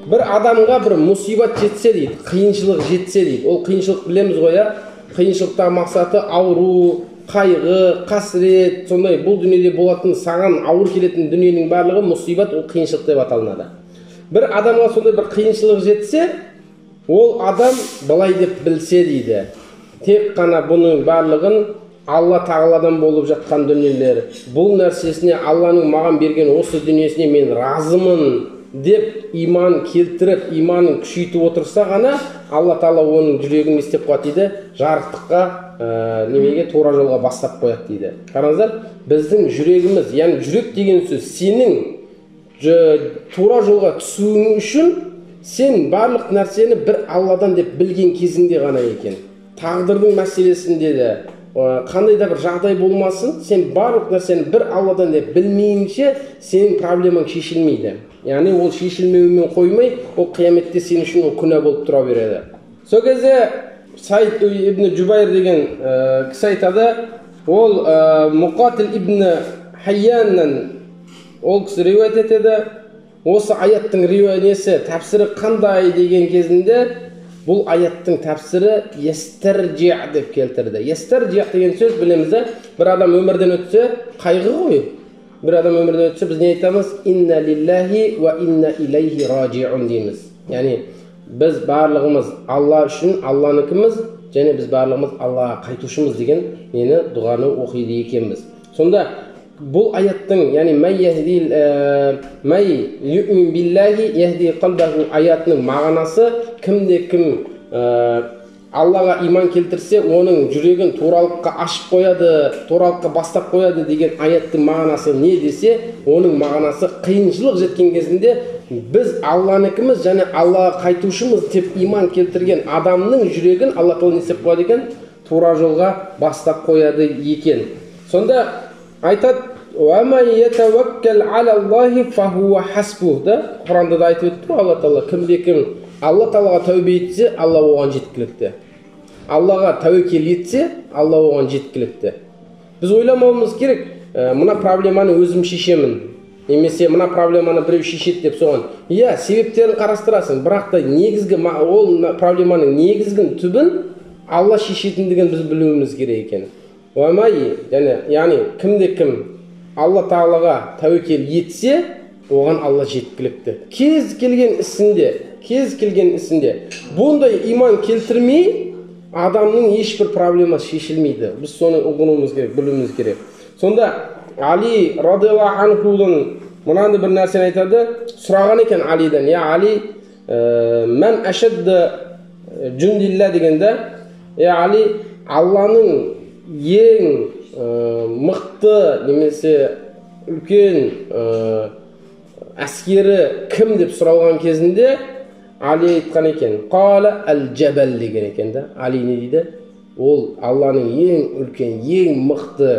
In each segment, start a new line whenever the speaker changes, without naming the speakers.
бір адамға бір мұсибат жетсе дейді, қиыншылық жетсе дейді, ол қиыншылық білеміз ғой, иә? Қиыншылықтың мақсаты ауру, қайғы, қасірет, сондай бұл дүниеде болатын саған ауыр келетін дүниенің барлығы мұсибат, ол қиыншылық деп аталынады. Бір адамға сондай бір қиыншылық жетсе, ол адам былай деп білсе дейді, тек қана бұның барлығын Алла тағаладан болып жатқан дүниелер, бұл нәрсесіне Алланың маған берген осы дүниесіне мен разымын деп иман келтіріп, иманын күшейтіп отырса ғана Алла тағала оның жүрегін істеп қояды дейді, жарықтыққа немеге тура жолға бастап қояды дейді. Қараңыздар, біздің жүрегіміз, яғни жүрек деген сөз, сенің тура жолға түсуің үшін сен барлық нәрсені бір Алладан деп білген кезіңде ғана екен. Тағдырдың мәселесінде де қандай да бір жағдай болмасын, сен барлық нәрсені бір Алладан деп білмейінше сенің проблемаң шешілмейді. Яғни ол шешілмеуімен қоймай, ол қияметте сен үшін ол күнә болып тұра береді. Сол кезде Саид ибн Джубайр деген кісі айтады, ол Мұқатил ибн Хайяннан ол кісі риуаят етеді. Осы аяттың риуаятесі тәпсірі қандай деген кезінде бұл аяттың тәпсірі естерджи деп келтірді. Естерджи деген сөз білеміз, бір адам өмірден өтсе қайғы ғой. Бір адам өмірден өтсе біз не айтамыз? Инна лиллахи ва инна илайхи раджиун дейміз. Яғни біз барлығымыз Алла үшін Алланыкіміз, және біз барлығымыз Аллаға қайтушымыз деген нені дұғаны оқиды екенбіз. Сонда бұл аяттың, яғни май юъмин биллахи яхди қалбаху аятының мағынасы кімде-кім Аллаға иман келтірсе, оның жүрегін туралыққа ашып қояды, туралыққа бастап қояды деген аяттың мағынасы не десе, оның мағынасы қиыншылық жеткен кезінде біз Алланыкіміз және Аллаға қайтушымыз деп иман келтірген адамның жүрегін Алла тағала не істеп қояды екен? Тура жолға бастап қояды екен. Сонда айтады, وَمَنْ يَتَوَكَّلْ عَلَى اللَّهِ فَهُوَ حَسْبُهُ да, Құранда да айтып өтті, Алла тағала кімде-кім Алла тағалаға тәубе етсе, Алла оған жеткілікті. Аллаға тәуекел етсе, Алла оған жеткілікті. Біз ойламауымыз керек, мына проблеманы өзім шешемін, немесе мына проблеманы біреу шешеді деп соған. Иә, себептерін қарастырасың, бірақ та негізгі ол проблеманың негізгі түбін Алла шешетіндігін біз білуіміз керек екен. Яғни кімде-кім Алла тағалаға тәуекел етсе, оған Алла жеткілікті. Кез келген ісінде бұндай иман келтірмей адамның ешбір проблемасы шешілмейді. Біз соны ұғынуымыз керек, білуіміз керек. Сонда Али радиаллаху анхудың мынандай бір нәрсені айтады, сұраған екен Алиден, я Али, мән әшәдді жүндилля дегенде, я Али, Алланың ең мықты немесе үлкен әскері кім деп сұралған кезінде Али айтқан екен, қала әл-джабал деген екен да. Али не дейді? Ол Алланың ең үлкен, ең мықты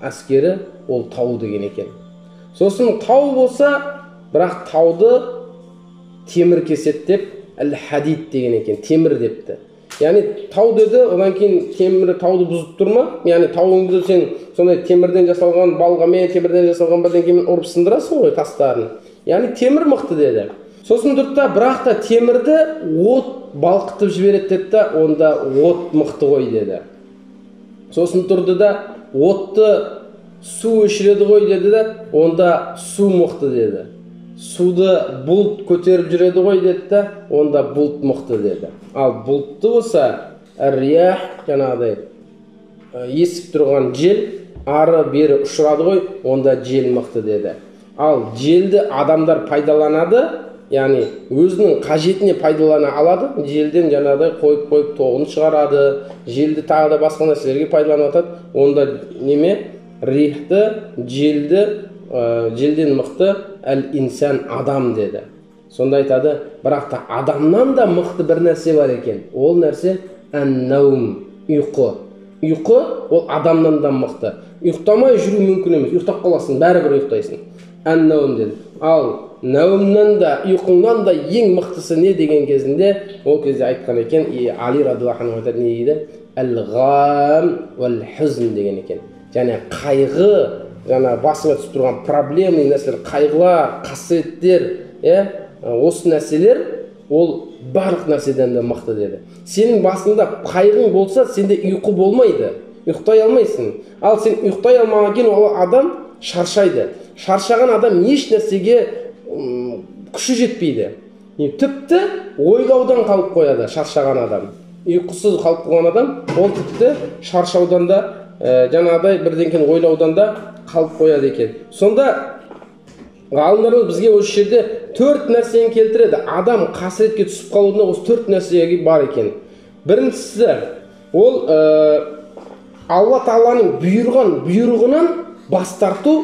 әскері ол тау деген екен. Сосын тау болса, бірақ тауды темір кеседі деп әл-хадид деген екен, темір депті. Яғни тау деді, одан кейін темір тауды бұзып тұрма? Яғни тауыңды сен сондай темірден жасалған балғамен, темірден жасалған бірден кейін ұрып сындырасың ғой тастарын. Яғни темір мықты деді. Сосын тұрды да, бірақ та темірді от балқытып жібереді деді да, онда от мықты ғой деді. Сосын тұрды да, отты су өшіреді ғой деді да, онда су мықты деді. Суды бұлт көтеріп жүреді ғой деді да, онда бұлт мықты деді. Ал бұлтты болса, әр-риях, жаңағыдай есіп тұрған жел ары бері ұшырады ғой, онда жел мықты деді. Ал желді адамдар пайдаланады, яғни өзінің қажетіне пайдалана алады, желден жаңағыдай қойып тоғын шығарады, желді тағы да басқа нәрселерге пайдаланады, онда неме? Рихті, желді, желден мықты әл-инсан адам деді. Сонда айтады, бірақ та адамнан да мықты бір нәрсе бар екен. Ол нәрсе ән-наум, ұйқы. Ұйқы ол адамнан да мықты. Ұйықтамай жүру мүмкін емес. Ұйықтап қаласың, бәрібір ұйықтайсың. Ән-наум деді. Ал наумнан да, ұйқыңнан да ең мықтысы не деген кезінде, ол кезде айтқан екен, Али радиаллаху анху айтады, не дейді? Әл-ғам вәл-хузн деген екен. Және қайғы, жаңа басыңа түсіп тұрған проблемный нәрселер, қайғылар, қасіреттер, осы нәрселер ол барлық нәрседен де мықты деді. Сенің басында қайғың болса, сенде ұйқы болмайды, ұйықтай алмайсың. Ал сен ұйықтай алмаған кейін ол адам шаршайды. Шаршаған адам еш нәрсеге күші жетпейді. Тіпті ойлаудан қалып қояды шаршаған адам. Ұйқысыз қалып қойған адам, ол тіпті шаршаудан да, жаңағыдай бірдеңкені ойлаудан да қалып қояды екен. Сонда ғалымдарымыз бізге осы жерде 4 нәрсені келтіреді. Адам қасіретке түсіп қалуында осы 4 нәрсеге бар екен. Біріншісі, ол Алла Тағаланың бұйрығынан бас тарту,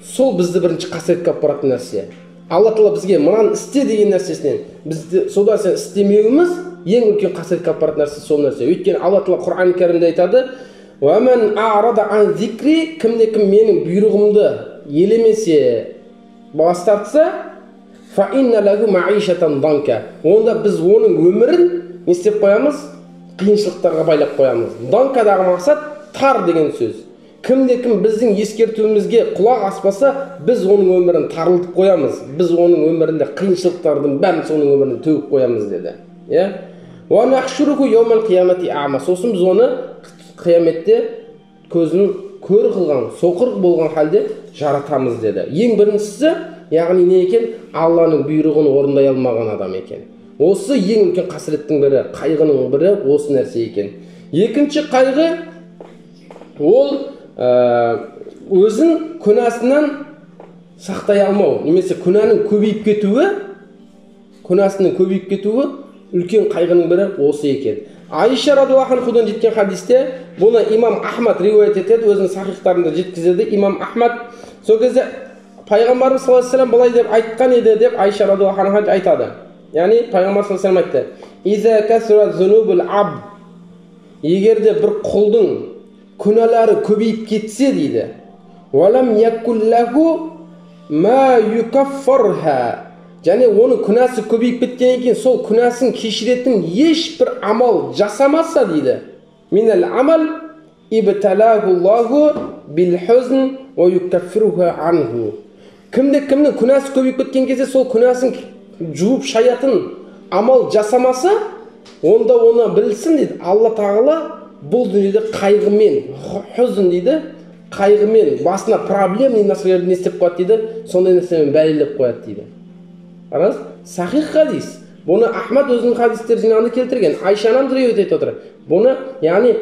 сол бізді бірінші қасіретке алып баратын нәрсе. Алла Тағала бізге мынаны істе деген нәрсесінен, бізді содан сен істемеуіміз ең үлкен қасіретке алып баратын нәрсе сол нәрсе. Өйткені Алла Тағала Құран кәрімде айтады: "Уәмән а'рада ан зикри", кімде-кім менің бұйрығымды елемесе, бас тартса, фа инна лаху маишатан данка, онда біз оның өмірін не істеп қоямыз? Қиыншылықтарға байлап қоямыз. Данкадағы мақсат тар деген сөз. Кімде-кім біздің ескертуімізге құлақ аспаса, біз оның өмірін тарылтып қоямыз. Біз оның өмірінде қиыншылықтардың бәрін соның өміріне төгіп қоямыз деді. Ва нахшуруху йаумал қиямати ама, сосын біз оны қияметте көзін көр қылған, соқыр болған халде жаратамыз деді. Ең біріншісі, яғни не екен? Алланың бұйрығын орындай алмаған адам екен. Осы ең үлкен қасіреттің бірі, қайғының бірі осы нәрсе екен. Екінші қайғы, ол өзін күнәсінен сақтай алмау, немесе күнәнің көбейіп кетуі, үлкен қайғының бірі осы екен. Айша радиаллаху анхадан жеткен хадисте, бұны имам Ахмад риуаят етеді, өзінің сахихтарында жеткізеді. Имам Ахмад сол кезде пайғамбарымыз саллаллаху алейхи вассалам былай деп айтқан еді деп Айша радиаллаху анха айтады. Яғни пайғамбар саллаллаху алейхи вассалам айтты: "Иза касра зунубул абд", егерде бір құлдың күнәлары көбейіп кетсе дейді, "Валам якуллаху ма юкаффарха", және оның күнәсі көбейіп кеткеннен кейін сол күнәсін кешіретін ешбір амал жасамаса дейді, "Минал амал ибталахуллаху бил хузн ва юкаффируха анху", кімде-кімнің күнәсі көбейіп кеткен кезде сол күнәсін жуып шаятын амал жасамаса, онда оны білсін дейді, Алла Тағала бұл дүниеде қайғымен, хузн дейді, қайғымен, басына проблемный нәрселерді не істеп қояды дейді, сондай нәрсемен бәлелеп қояды дейді. Арас, сахих хадис. Бұны Ахмад өзінің хадистер жинағында келтірген. Айшанан риуаят етіп отыр. Бұны, яғни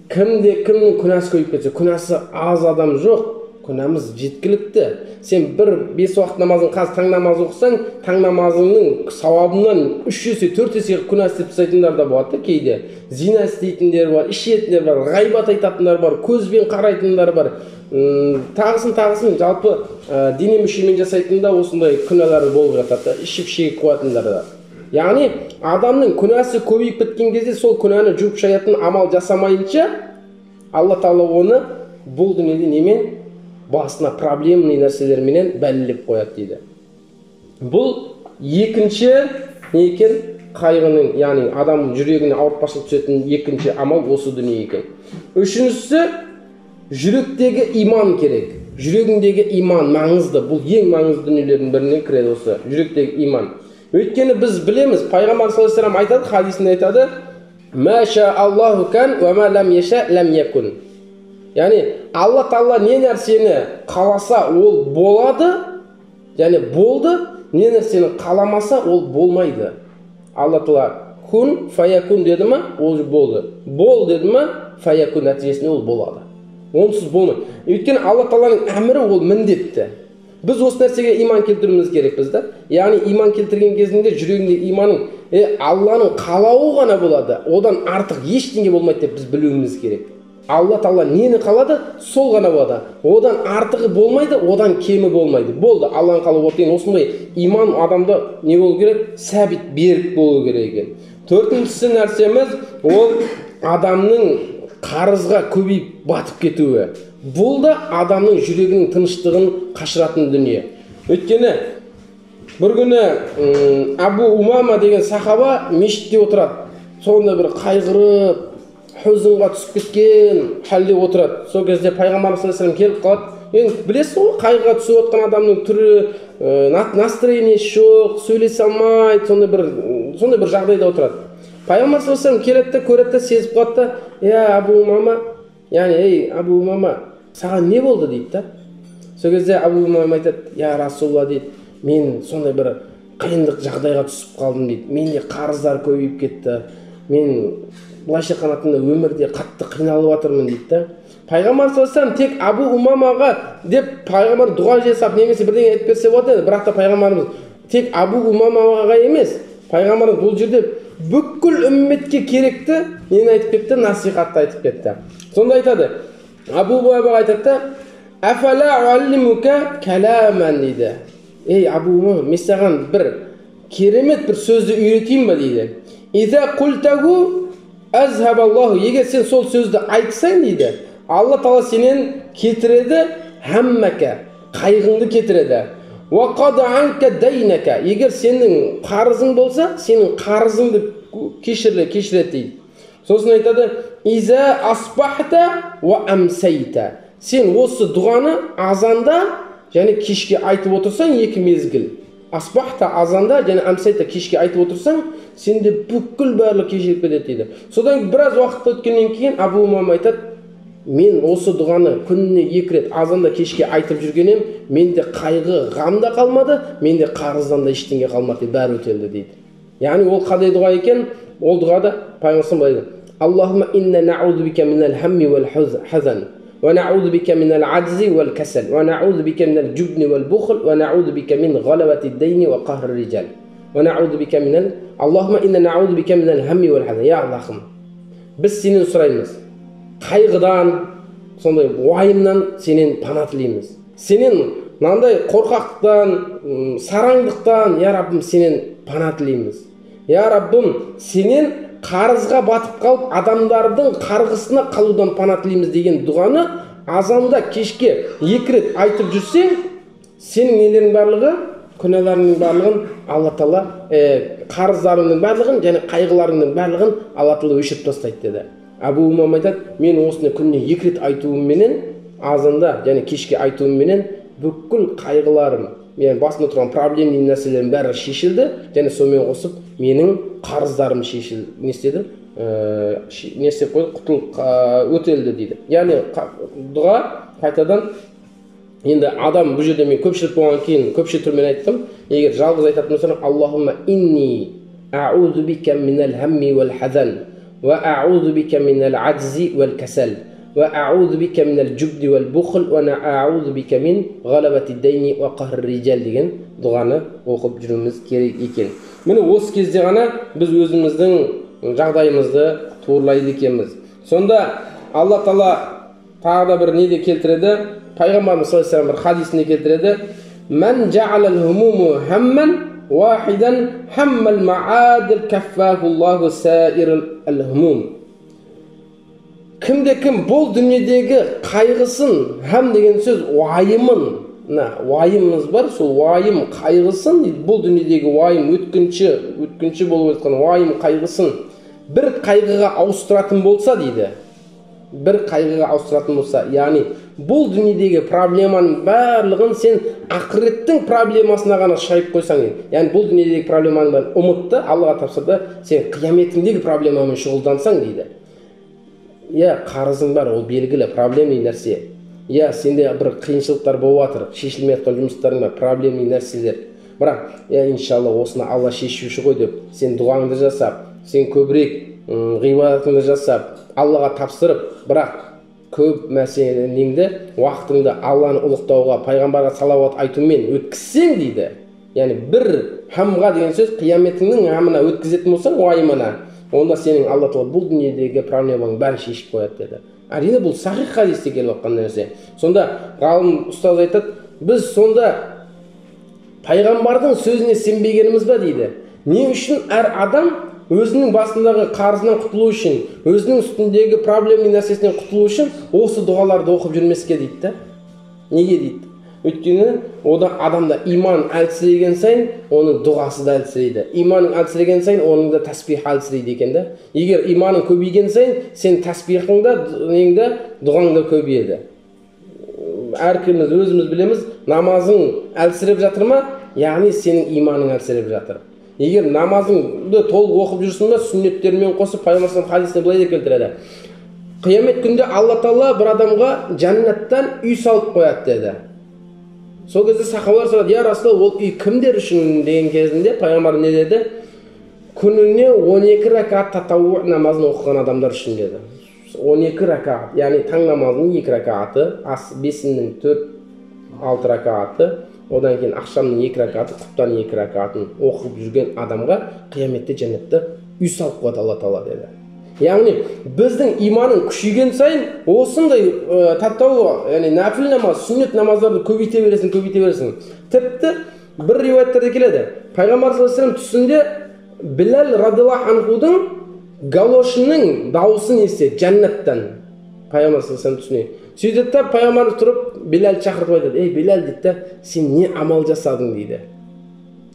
кімнің күнәсі көбейіп кетсе, күнәсі аз адам жоқ, күнәміз жеткілікті. Сен бір 5 уақыт намазын, қазір таң намазы оқысаң, таң намазының сауабынан 3 есе, 4 есе күнә істеп тастайтындар да болады кейде. Зина істейтіндер бар, ішетіндер бар, ғайбат айтатындар бар, көзбен қарайтындар бар. Тағысын жалпы дене мүшемен жасайтында осындай күнәлар болып жатады, ішіп шегіп қоятындар да. Яғни адамның күнәсі көбейіп кеткен кезде сол күнәні жуып шаятын амал жасамайынша, Алла Тағала оны бұл дүниеде немен? Басына проблемный нәрселерменен бәлелеп қояды дейді. Бұл екінші екен қайғының, яғни адам жүрегіне ауыртпашылық түсетін екінші амал осы дүние екен. Үшіншісі, жүректегі иман керек. Жүрегіндегі иман маңызды. Бұл ең маңызды дүниелердің біріне кіреді осы жүректегі иман. Өйткені біз білеміз, пайғамбар саллаллаху алейхи вассалам айтады, хадисінде айтады: "Маша Аллаху кан ва ма лам яша лам якун". Яғни Алла Тағала не нәрсені қаласа ол болады, және болды, не нәрсені қаламаса ол болмайды. Алла Тағала кун фаякун деді ма, ол болды. Бол деді ма, фаякун нәтижесінде ол болады. Онсыз болмайды. Өйткені Алла Тағаланың әмірі ол міндетті. Біз осы нәрсеге иман келтіруіміз керек бізді. Яғни иман келтірген кезінде жүрегінде иманың Алланың қалауы ғана болады. Одан артық ештеңе болмайды деп біз білуіміз керек. Алла Тағала нені қалады, сол ғана болады. Одан артығы болмайды, одан кемі болмайды. Болды, Алланың қалауы деген осындай иман адамда не болу керек? Сәбит, берік болу керек. Төртіншісі нәрсеміз ол адамның қарызға көбейіп батып кетуі. Бұл да адамның жүрегінің тыныштығын қашыратын дүние. Өйткені бір күні Абу Умама деген сахаба мешітте отырады. Сонда бір қайғырып, хузынға түсіп кеткен халде отырады. Сол кезде пайғамбар саллаллаху алейхи вассалам келіп қалады. енді білесіз ғой, қайғыға түсіп отқан адамның түрі, настроениесі жоқ, сөйлесе алмайды, сондай бір жағдайда отырады. Пайғамбар саллаллаху алейхи ва саллям келеді де, көреді де, сезіп қалады да, я Абу Умама, яғни ей Абу Умама, саған не болды дейді да. Сол кезде Абу Умама айтады, я Расулалла дейді, мен сондай бір қиындық жағдайға түсіп қалдым дейді, менде қарыздар көбейіп кетті, мен былайша қанатында өмірде қатты қиналып жатырмын дейді да. Пайғамбар саллаллаху алейхи ва саллям тек Абу Умамаға деп пайғамбар дұға жасап немесе бірдеңе айтып берсе болады, бірақ та пайғамбарымыз тек Абу Умамаға емес, пайғамбарымыз бұл жерде бүкіл үмметке керекті нені айтып кетті, насихатты айтып кетті. Сонда айтады, Абу Умамаға айтады да, афала уаллимука каламан дейді. Ей Абу Умама, мен саған бір керемет бір сөзді үйретейін ба дейді. Иза культагу азхабаллаху, егер сен сол сөзді айтсаң дейді, Алла Тағала сенен кетіреді хаммака, қайғыңды кетіреді. Уақада анка дайнака, егер сенің қарызың болса, сенің қарызыңды кешіреді дейді. Сосын айтады, иза асбахта ва амсайта, сен осы дұғаны азанда және кешке айтып отырсаң, екі мезгіл. Асбахта азанда және амсайта кешке айтып отырсаң, сенде бүкіл барлық кешіріп кетеді дейді. Содан біраз уақыт өткеннен кейін Абу Умама айтады, мен осы дұғаны күніне 2 рет азанда кешке айтып жүргенем, менде қайғы, ғам да қалмады, менде қарыздан да ештеңе қалмады, бәрі өтелді дейді. Яғни ол қандай дұға екен? Ол дұғада пайғамбар былай дейді: Аллахумма инна наъуду бика минал хамми вал хазан, ва наъуду бика минал аджзи вал касал, ва наъуду бика минал жубни вал бухл, ва наъуду бика мин галабати дайни ва қахр риджал, ва наъуду бика минал Аллахумма инна наъуду бика минал хамми вал хазан. Я Аллахым, біз сенен сұраймыз, қайғыдан, сондай уайымнан сенен пана тілейміз. Сенен мынандай қорқақтықтан, сараңдықтан, я Раббым, сенен пана тілейміз. Я Раббым, сенен қарызға батып қалып, адамдардың қарғысына қалудан пана тілейміз деген дұғаны азанда кешке 2 рет айтып жүрсең, сенің нелерің барлығы, күнәларыңның барлығын Алла Тағала, қарыздарыңның барлығын және қайғыларыңның барлығын Алла Тағала өшіріп тастайды деді. Абу Умама айтады, мен осыны күніне 2 рет айтуымменен, азанда және кешке айтуымменен бүкіл қайғыларым, мен басында тұрған проблемный нәрселерім бәрі шешілді, және сонымен қосып менің қарыздарым шешілді. Не істеді? Не істеп қойды? Құтылып өтелді дейді. Яғни дұға қайтадан, енді адам бұл жерде мен көпшілік болған кейін көпше түрмен айттым. Егер жалғыз айтатын болсам, Аллахумма инни аузу бика минал хамми вал хазан, ва аузу бика минал аджзи вал касал, ва аузу бика минал жубни вал бухл, ва аузу бика мин галабати дайни ва қахр риджал деген дұғаны оқып жүруіміз керек екен. Міне осы кезде ғана біз өзіміздің жағдайымызды туырлайды екенбіз. Сонда Алла Тағала тағы да бір неде келтіреді, пайғамбарымыз саллаллаху алейхи ва саллям бір хадисінде келтіреді, мән жа'алал хумуму хамман вахидан хаммал маадил каффахуллаху саирал хумум. Кімде-кім бұл дүниедегі қайғысын, хам деген сөз уайымын, уайымымыз бар, сол уайым қайғысын, бұл дүниедегі уайым өткінші болып жатқан уайым қайғысын бір қайғыға ауыстыратын болса дейді, бір қайғыға ауыстыратын болса, яғни бұл дүниедегі проблеманың барлығын сен ақыреттің проблемасына ғана шайып қойсаң, яғни бұл дүниедегі проблеманың бәрін ұмытты, Аллаға тапсырды, сен қияметтіңдегі проблемамен шұғылдансаң дейді. Я, қарызың бар, ол белгілі, проблемный нәрсе. Я, сенде бір қиыншылықтар болып жатыр, шешілмей жатқан жұмыстарың бар, проблемный нәрселер. Бірақ, я, иншалла, осыны Алла шешуші ғой деп, сен дұғаңды жасап, сен көбірек ғибадатыңды жасап, Аллаға тапсырып, бірақ көп мәселеңді, уақытыңды Алланы ұлықтауға, пайғамбарға салауат айтумен өткізсең дейді. Яғни бір хамға деген сөз, қияметтіңнің хамына өткізетін болсаң, уайымына, онда сенің Алла Тағала бұл дүниедегі проблеманың бәрін шешіп қояды деді. Әрине бұл сахих хадисте келіп жатқан нәрсе. Сонда ғалым ұстаз айтады, біз сонда пайғамбардың сөзіне сенбегеніміз ба дейді. Не үшін әр адам өзінің басындағы қарызынан құтылу үшін, өзінің үстіндегі проблемный нәрсесінен құтылу үшін осы дұғаларды оқып жүрмеске дейді да. Неге дейді? Өйткені ода адамда иман әлсіреген сайын, оның дұғасы да әлсірейді. Иманың әлсіреген сайын, оның да тәсбих әлсірейді екен да. Егер иманың көбейген сайын, сен тәсбихыңда, дұғаңда көбейеді. әркіміміз өзіміз білеміз, намазың әлсіреп жатыр ма, яғни сенің иманың әлсіреп жатыр. Егер намазыңды толық оқып жүрсің ба, сүннеттермен қосып пайғамбар хадисінде былай деп келтіреді. Қиямет күнде Алла Тағала бір адамға жәннаттан үй салып қояды деді. Сол кезде сахабалар сұрады: "Я Расул, ол үй кімдер үшін?" деген кезінде пайғамбар не деді? Күніне 12 ракат татауу намазын оқыған адамдар үшін деді. 12 ракат, яғни таң намазының 2 ракаты, ас бесіннің 4-6 ракаты, одан кейін ақшамның 2 ракаты, құптан 2 ракатын оқып жүрген адамға қияметте жәннатта үй салып қояды Алла Тағала деді. Яғни біздің иманың күшейген сайын осындай татауу, яғни нафил намаз, сүннет намаздарды көбейте бересің. Тіпті бір риуаятта келеді. Пайғамбар саллаллаху алейхи вассалам түсінде Билал радиллаху анхудың галошының дауысын естіді жәннаттан. Пайғамбар саллаллаху алейхи вассалам түсіне. Сөйтеді да пайғамбар тұрып Билал шақырып айтады: "Ей Билал," дейді, "сен не амал жасадың?" дейді.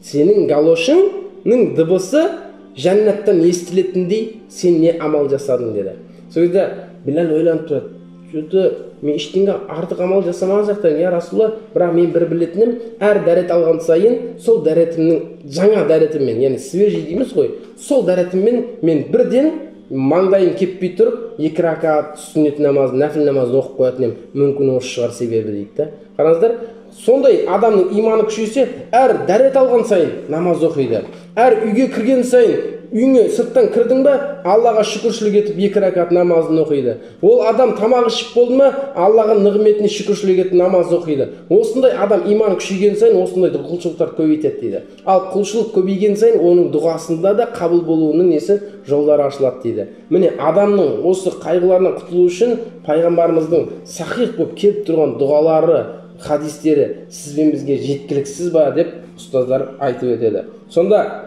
"Сенің галошыңның дыбысы жәннаттан естілетіндей сен не амал жасадың?" деді. Сол кезде Билал ойланып тұрады: "Жөті, мен ештеңе артық амал жасамаған сияқтымын, я Расулалла, бірақ мен бір білетінім, әр дәрет алған сайын сол дәретімнің жаңа дәретіммен, яғни свежий дейміз ғой, сол дәретіммен мен бірден маңдайым кеппей тұрып 2 ракат сүннет намазын, нафил намазын оқып қоятын едім. Мүмкін осы шығар себебі" дейді да. Қараңыздар, сондай адамның иманы күшейсе, әр дәрет алған сайын намаз оқиды. Әр үйге кірген сайын, үйіңе сырттан кірдің ба, Аллаға шүкіршілік етіп 2 ракат намазын оқиды. Ол адам тамақ ішіп болды ма, Аллаға нығметіне шүкіршілік етіп намаз оқиды. Осындай адам иманы күшейген сайын осындай құлшылықтар көбейтеді дейді. Ал құлшылық көбейген сайын оның дұғасында да қабыл болуының несі жолдары ашылады дейді. Міне адамның осы қайғыларынан құтылу үшін пайғамбарымыздың сахих болып келіп тұрған дұғалары, хадистері сіз бен бізге жеткіліксіз ба деп ұстаздар айтып өтеді. Сонда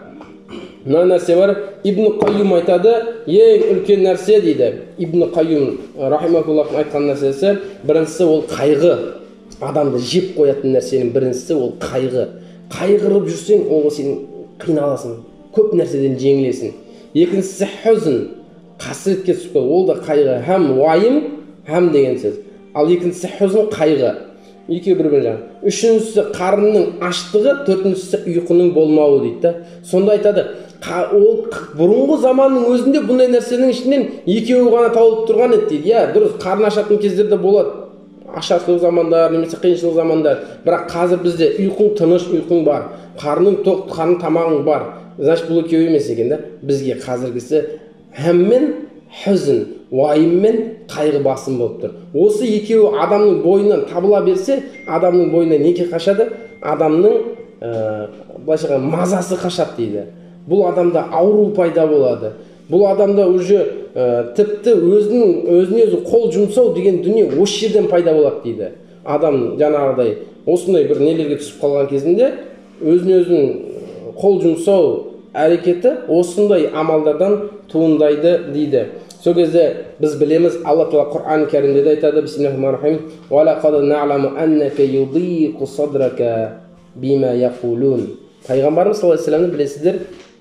мына нәрсе бар, Ибн Қайюм айтады, ең үлкен нәрсе дейді. Ибн Қайюм рахимахуллахтың айтқан нәрсесі, біріншісі ол қайғы. Адамды жеп қоятын нәрсенің біріншісі ол қайғы. Қайғырып жүрсең, ол сен қиналасың, көп нәрседен жеңілесің. Екіншісі хузн, қасіретке түсіп қалу, ол да қайғы. Хам уайым, хам деген сөз. Ал екіншісі хузн, қайғы. Екеуі бір-біріне жаңа. Үшіншісі қарынның аштығы, төртіншісі ұйқының болмауы дейді да. Сонда айтады, ол бұрынғы заманның өзінде бұндай нәрсенің ішінен екеуі ғана тауылып тұрған еді дейді. Я, дұрыс, қарны ашатын кездерде болады. Ашаршылық замандар, немесе қиыншылық замандар. Бірақ қазір бізде ұйқың тыныш, ұйқың бар. Қарның тоқ, қарның тамағың бар. Значит, бұл екеуі емес екен да. Бізге қазіргісі хәммен хузн, уайыммен қайғы басым болып тұр. Осы екеуі адамның бойынан табыла берсе, адамның бойынан неке қашады? Адамның мазасы қашады дейді. Бұл адамда ауру пайда болады. Бұл адамда уже тіпті өзіне өзі қол жұмсау деген дүние осы жерден пайда болады дейді. Адам жаңағыдай осындай бір нелерге түсіп қалған кезінде өзіне өзін қол жұмсау әрекеті осындай амалдардан туындайды дейді. Сол кезде біз білеміз, Алла Тағала Құр'ан кәрімде де айтады: Бисмиллахир-рахманир-рахим. Ва лақад нa'lamu annaka yudiqu sadraka bima yaqulun. Пайғамбарымыз саллаллаху алейхи вассаламды білесіздер,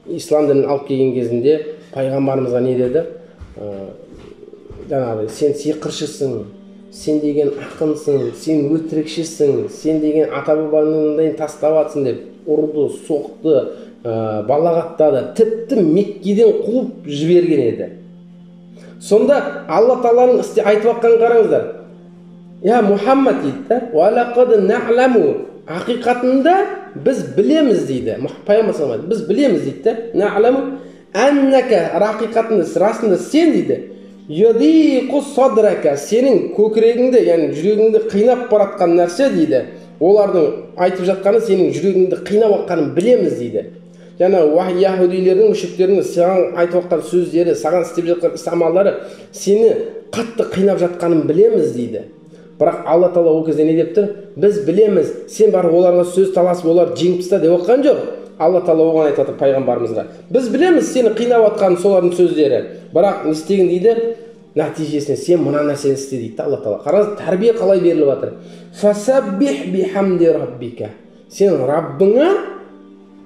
ислам дінін алып келген кезінде пайғамбарымызға не деді? Жаңағыдай, сен сиқыршысың, сен деген ақынсың, сен өтірікшісің, сен деген ата-бабаңнан тастап жатсың деп ұрды, соқты, балағаттады, тіпті Меккеден қуып жіберген еді. Сонда Алла Тағаланың айтып жатқанын қараңыздар. Я Мұхаммад дейді, ва лақад нa'lamu, ақиқатында біз білеміз дейді. Пайғамбар саллаллаху алейхи біз білеміз дейді. Na'lamu annaka, ақиқатында расында сен дейді. Юдиқу садрака, сенің көкірегіңді, яғни жүрегіңді қинап баратқан нәрсе дейді. Олардың айтып жатқаны сенің жүрегіңді қинап жатқанын білеміз дейді. Жаңа яһудилердің, мүшриктердің саған айтып жатқан сөздері, саған істеп жатқан іс-амалдары сені қатты қинап жатқанын білеміз дейді. Бірақ Алла Тағала ол кезде не деп тұр? Біз білеміз, сен бар оларға сөз таласып, олар жеңіп таста деп отқан жоқ. Алла Тағала оған айтып жатыр пайғамбарымызға. Біз білеміз сені қинап жатқан солардың сөздері. Бірақ не істеген дейді? Нәтижесінде сен мына нәрсені істе дейді Алла Тағала. Қараңыз, тәрбие қалай беріліп жатыр? Фасаббих бихамди раббика. Сен Раббыңа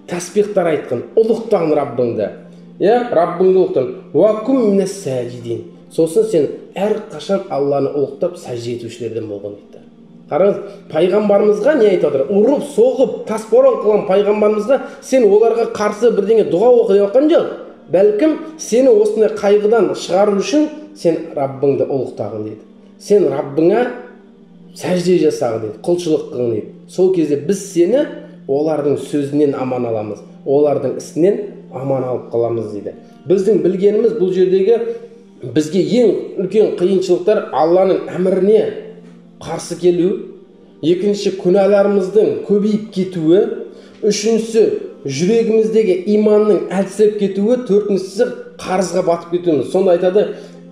тәсбихтар айтқын, ұлықтан Раббыңды. Раббыңды ұлықтан. Ва кум минас сажидин. Сосын сен әрқашан Алланы ұлықтап сәжде етушілерден болған дейді. Қараңыз, пайғамбарымызға не айтып отыр? Ұрып, соғып, тасборон қылған пайғамбарымызға сен оларға қарсы бірдеңе дұға оқи отқан жоқ. Бәлкім сені осындай қайғыдан шығару үшін сен Раббыңды ұлықтағын дейді. Сен Раббыңа сәжде жасағын дейді, құлшылық қылын дейді. Сол кезде біз сені олардың сөзінен аман аламыз, олардың ісінен аман алып қаламыз дейді. Біздің білгеніміз бұл жердегі бізге ең үлкен қиыншылықтар Алланың әміріне қарсы келу, екінші күнәларымыздың көбейіп кетуі, үшіншісі жүрегіміздегі иманның әлсіреп кетуі, төртіншісі қарызға батып кетуіміз. Сонда айтады,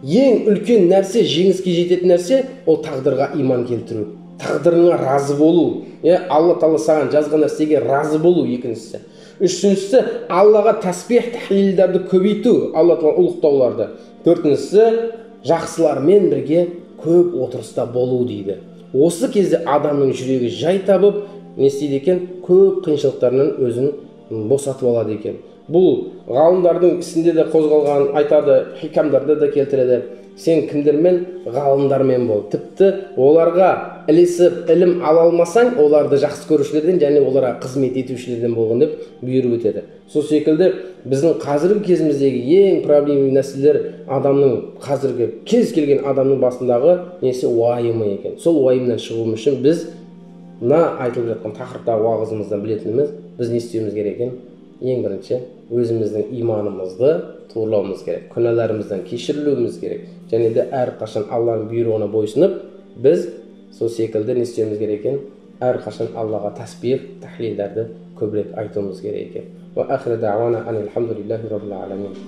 ең үлкен нәрсе, жеңіске жететін нәрсе ол тағдырға иман келтіру, тағдырыңа разы болу. Алла Тағала саған жазған нәрсеге разы болу екіншісі. Үшіншісі Аллаға тәсбих, тәһлилдерді көбейту, Алла Тағала ұлықтауларды. Төртіншісі жақсылармен бірге көп отырыста болу дейді. Осы кезде адамның жүрегі жай табып, не істейді екен? Көп қиыншылықтарынан өзін босатып алады екен. Бұл ғалымдардың ісінде де қозғалған, айтады, хикамдарда да келтіреді. Сен кімдермен? Ғалымдармен бол. Тіпті оларға ілесіп, ілім ала алмасаң, оларды жақсы көрушілерден және оларға қызмет етушілерден болған деп бұйырып өтеді. Сол секілді біздің қазіргі кезіміздегі ең проблемалы нәрселер адамның қазіргі кез келген адамның басындағы несі уайымы екен. Сол уайымнан шығу үшін біз мына айтылып жатқан тақырыптағы уағызымыздан білетініміз, біз не істеуіміз керек екен? Ең бірінші өзіміздің иманымызды турлауымыз керек, күнәларымыздан кешірілуіміз керек, және де әрқашан Алланың бұйрығына бойсынып, біз сол секілді не істеуіміз керек екен? Әрқашан Аллаға тәсбих, тәһлилдерді көбірек айтуымыз керек екен. Ва ахиру дa'wana анил хамдулиллахи rabbil alamin.